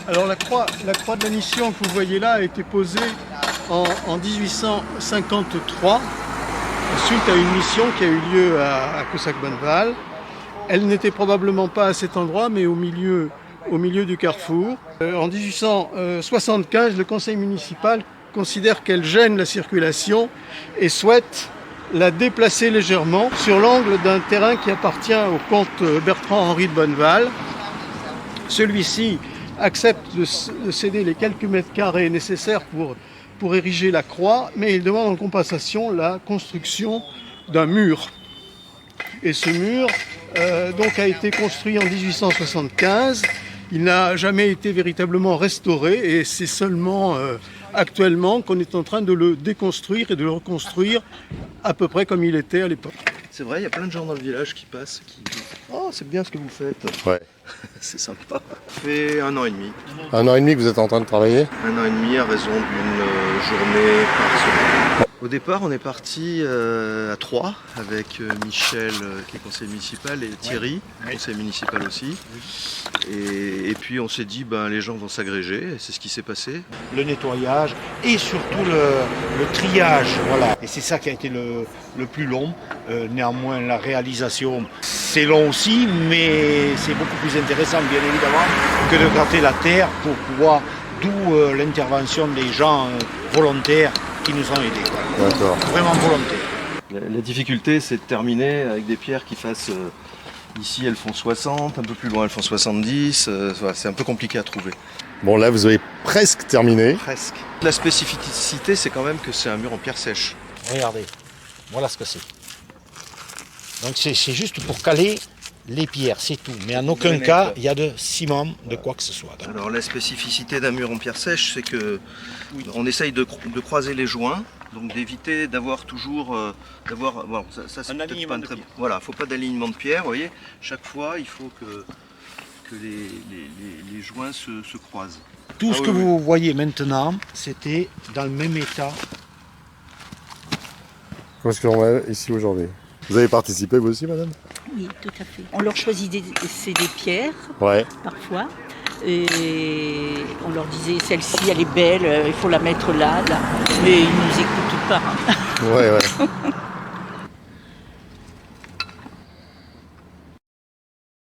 Alors la croix de la mission que vous voyez là a été posée en 1853 suite à une mission qui a eu lieu à Cossack-Bonneval. Elle n'était probablement pas à cet endroit mais au milieu du carrefour. En 1875, le conseil municipal considère qu'elle gêne la circulation et souhaite la déplacer légèrement sur l'angle d'un terrain qui appartient au comte Bertrand-Henri de Bonneval. Celui-ci accepte de céder les quelques mètres carrés nécessaires pour ériger la croix, mais il demande en compensation la construction d'un mur. Et ce mur donc a été construit en 1875. Il n'a jamais été véritablement restauré et c'est seulement actuellement qu'on est en train de le déconstruire et de le reconstruire à peu près comme il était à l'époque. C'est vrai, il y a plein de gens dans le village qui passent, qui disent « Oh, c'est bien ce que vous faites !» Ouais. C'est sympa. Ça fait 1 an et demi. 1 an et demi que vous êtes en train de travailler? 1 an et demi à raison d'une journée par semaine. Au départ, on est parti à 3 avec Michel, qui est conseiller municipal, et Thierry, conseiller municipal aussi. Et puis on s'est dit, les gens vont s'agréger, et c'est ce qui s'est passé. Le nettoyage et surtout le triage, voilà. Et c'est ça qui a été le plus long. Néanmoins, la réalisation, c'est long aussi, mais c'est beaucoup plus intéressant, bien évidemment, que de gratter la terre pour pouvoir, d'où l'intervention des gens volontaires qui nous ont aidés. D'accord. Vraiment volontaires. La difficulté, c'est de terminer avec des pierres qui fassent... ici, elles font 60, un peu plus loin, elles font 70. C'est un peu compliqué à trouver. Bon, là, vous avez presque terminé. Presque. La spécificité, c'est quand même que c'est un mur en pierre sèche. Regardez, voilà ce que c'est. Donc c'est juste pour caler les pierres, c'est tout. Mais en aucun cas, il y a de ciment, de quoi que ce soit. Alors la spécificité d'un mur en pierre sèche, c'est que on essaye de croiser les joints, donc d'éviter d'avoir toujours... bon, ça c'est peut-être pas très... Voilà, il ne faut pas d'alignement de pierre, vous voyez. Chaque fois, il faut que les joints se croisent. Tout ce que vous voyez maintenant, c'était dans le même état. Qu'est-ce qu'on a ici aujourd'hui? Vous avez participé vous aussi, madame? Oui, tout à fait. On leur choisit des pierres, parfois, et on leur disait celle-ci elle est belle, il faut la mettre là, là. Mais ils ne nous écoutent pas. Ouais.